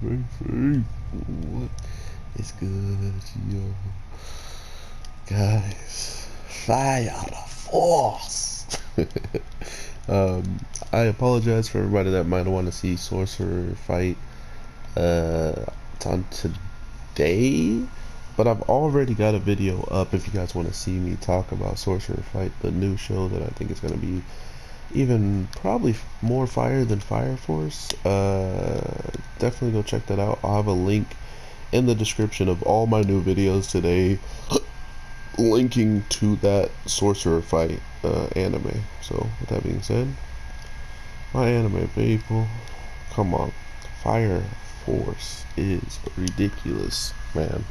What is good, yo? Guys, fire force! I apologize for everybody that might want to see Sorcerer fight it's on today, but I've already got a video up if you guys want to see me talk about Sorcerer Fight, the new show that I think is going to be even probably more fire than Fire Force. Definitely go check that out. I'll have a link in the description of all my new videos today linking to that Sorcerer Fight anime. So with that being said, my anime people, come on. Fire Force is ridiculous, man.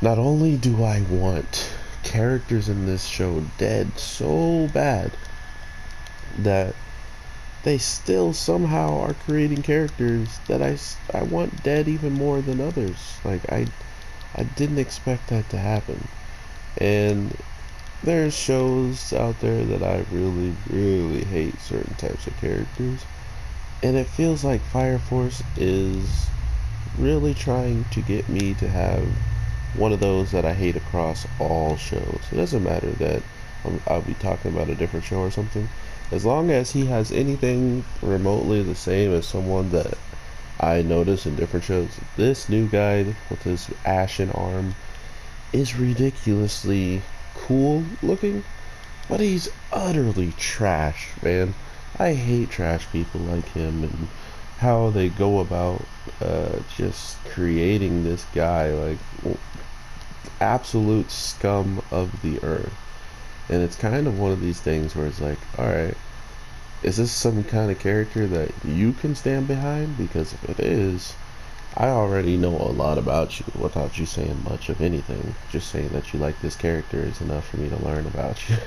Not only do I want characters in this show dead so bad that they still somehow are creating characters that I want dead even more than others. Like I didn't expect that to happen. And there's shows out there that I really hate certain types of characters. And it feels like Fire Force is really trying to get me to have one of those that I hate across all shows. It doesn't matter that I'll be talking about a different show or something. As long as he has anything remotely the same as someone that I notice in different shows, this new guy with his ashen arm is ridiculously cool looking, but he's utterly trash, man. I hate trash people like him and how they go about just creating this guy like absolute scum of the earth. And it's kind of one of these things where it's like, alright, is this some kind of character that you can stand behind? Because if it is, I already know a lot about you without you saying much of anything. Just saying that you like this character is enough for me to learn about you.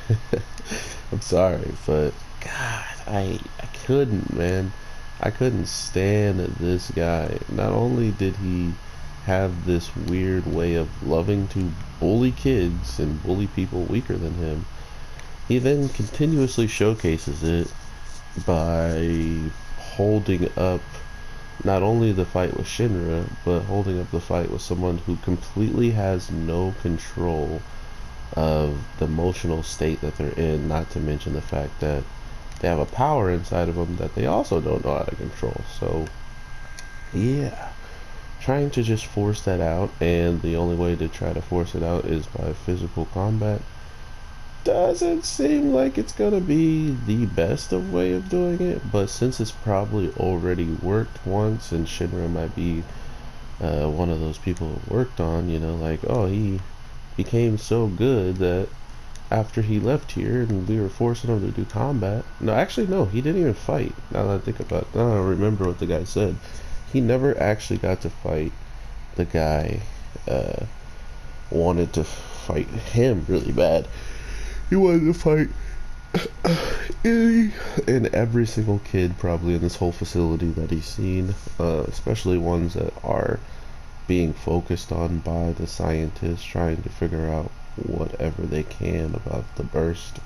I'm sorry, but God, I couldn't, man. I couldn't stand this guy. Not only did he have this weird way of loving to bully kids and bully people weaker than him, he then continuously showcases it by holding up not only the fight with Shinra, but holding up the fight with someone who completely has no control of the emotional state that they're in, not to mention the fact that they have a power inside of them that they also don't know how to control. So yeah, trying to just force that out, and the only way to try to force it out is by physical combat, doesn't seem like it's gonna be the best of way of doing it. But since it's probably already worked once, and Shinra might be one of those people it worked on, you know, like, oh, he became so good that after he left here and we were forcing him to do combat. No, actually, no, he didn't even fight. Now that I think about it, now I remember what the guy said. He never actually got to fight the guy. Wanted to fight him really bad. He wanted to fight in every single kid probably in this whole facility that he's seen, especially ones that are being focused on by the scientists trying to figure out whatever they can about the burst.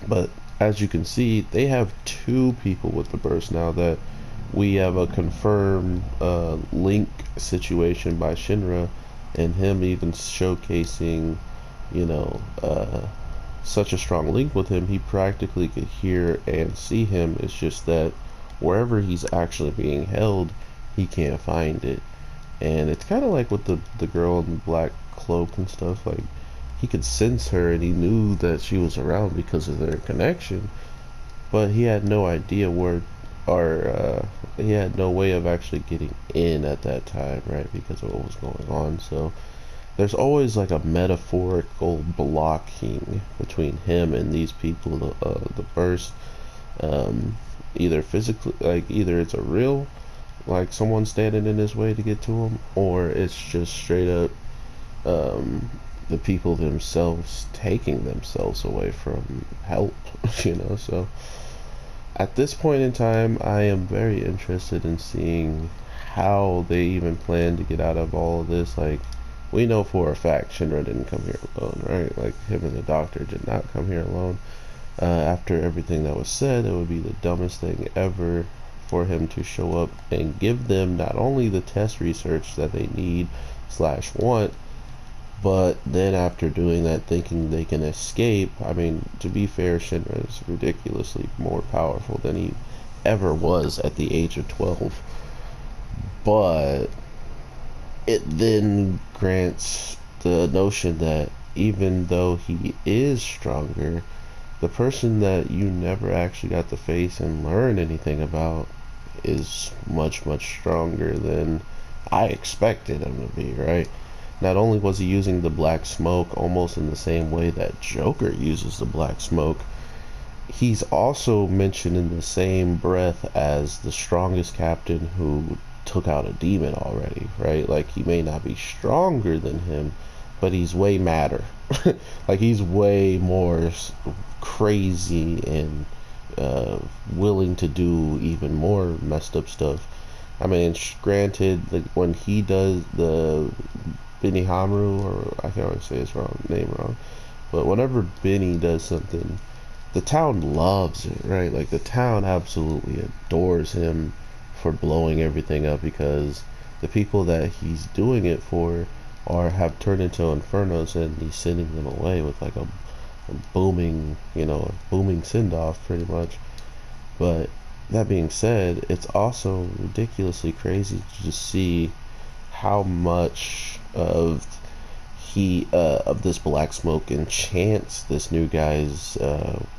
But as you can see, they have two people with the burst now that we have a confirmed link situation by Shinra, and him even showcasing, you know, such a strong link with him, he practically could hear and see him. It's just that wherever he's actually being held, he can't find it. And it's kind of like with the girl in the black cloak and stuff. Like, he could sense her and he knew that she was around because of their connection, but he had no idea where, or he had no way of actually getting in at that time, right, because of what was going on. So there's always like a metaphorical blocking between him and these people, the burst, either physically, like either it's a real, like someone standing in his way to get to him, or it's just straight up the people themselves taking themselves away from help. You know, so at this point in time, I am very interested in seeing how they even plan to get out of all of this. Like, we know for a fact Shinra didn't come here alone, right? Like, him and the doctor did not come here alone. After everything that was said, it would be the dumbest thing ever for him to show up and give them not only the test research that they need slash want, but then after doing that, thinking they can escape. I mean, to be fair, Shinra is ridiculously more powerful than he ever was at the age of 12. But it then grants the notion that even though he is stronger, the person that you never actually got to face and learn anything about is much, much stronger than I expected him to be, right? Not only was he using the black smoke almost in the same way that Joker uses the black smoke, he's also mentioned in the same breath as the strongest captain who took out a demon already, right? Like, he may not be stronger than him, but he's way madder. Like, he's way more crazy and willing to do even more messed up stuff. I mean, granted, like, when he does the Benny Hamru, or I can't always say his name wrong, but whenever Benny does something, the town loves it, right? Like, the town absolutely adores him for blowing everything up, because the people that he's doing it for have turned into infernos, and he's sending them away with like a booming, a booming send-off pretty much. But that being said, it's also ridiculously crazy to just see how much of this black smoke enchants this new guy's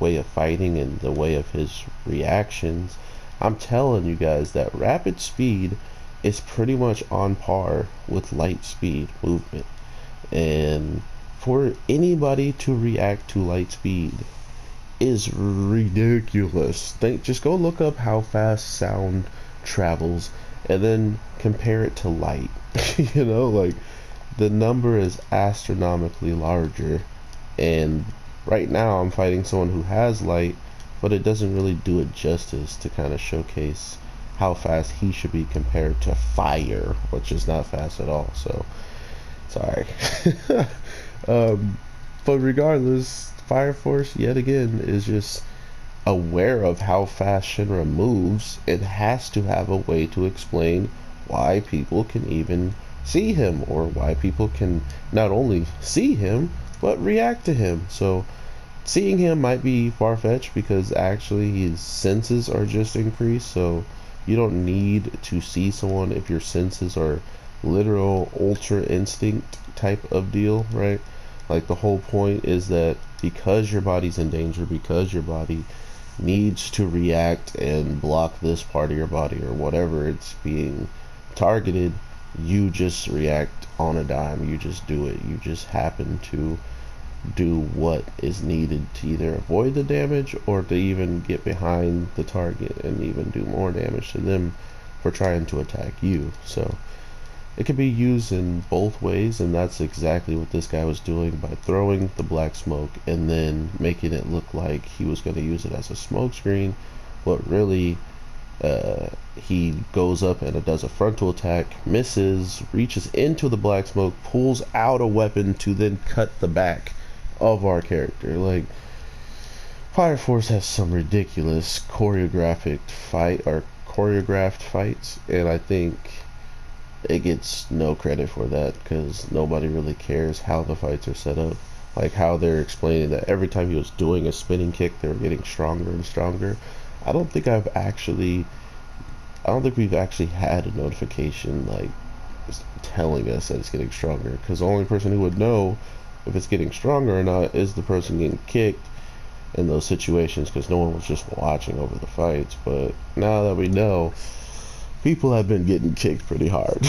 way of fighting and the way of his reactions. I'm telling you guys that rapid speed is pretty much on par with light speed movement, and for anybody to react to light speed is ridiculous. Just go look up how fast sound travels and then compare it to light. Like, the number is astronomically larger, and right now I'm fighting someone who has light, but it doesn't really do it justice to kind of showcase how fast he should be compared to fire, which is not fast at all. So sorry. But regardless, Fire Force yet again is just aware of how fast Shinra moves and has to have a way to explain why people can even see him, or why people can not only see him but react to him. So seeing him might be far-fetched, because actually his senses are just increased, so you don't need to see someone if your senses are literal ultra instinct type of deal, right? Like, the whole point is that because your body's in danger, because your body needs to react and block this part of your body or whatever it's being targeted, you just react on a dime. You just do it. You just happen to do what is needed to either avoid the damage or to even get behind the target and even do more damage to them for trying to attack you. So it can be used in both ways, and that's exactly what this guy was doing by throwing the black smoke and then making it look like he was going to use it as a smoke screen. But really, he goes up and does a frontal attack, misses, reaches into the black smoke, pulls out a weapon to then cut the back of our character. Like, Fire Force has some ridiculous choreographed fights, and I think it gets no credit for that, because nobody really cares how the fights are set up. Like, how they're explaining that every time he was doing a spinning kick, they were getting stronger and stronger. I don't think we've actually had a notification like telling us that it's getting stronger, because the only person who would know if it's getting stronger or not is the person getting kicked in those situations, because no one was just watching over the fights. But now that we know, people have been getting kicked pretty hard.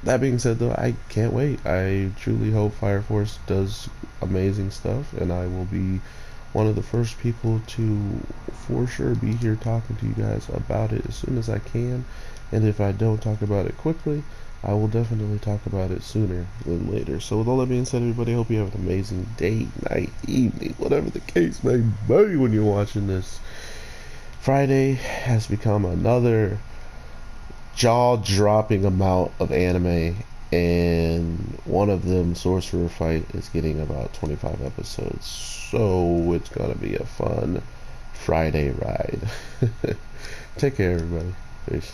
That being said, though, I can't wait. I truly hope Fire Force does amazing stuff, and I will be one of the first people to for sure be here talking to you guys about it as soon as I can. And if I don't talk about it quickly, I will definitely talk about it sooner than later. So with all that being said, everybody, I hope you have an amazing day, night, evening, whatever the case may be when you're watching this. Friday has become another jaw-dropping amount of anime, and one of them, Sorcerer Fight, is getting about 25 episodes. So it's gonna be a fun Friday ride. Take care, everybody. Peace.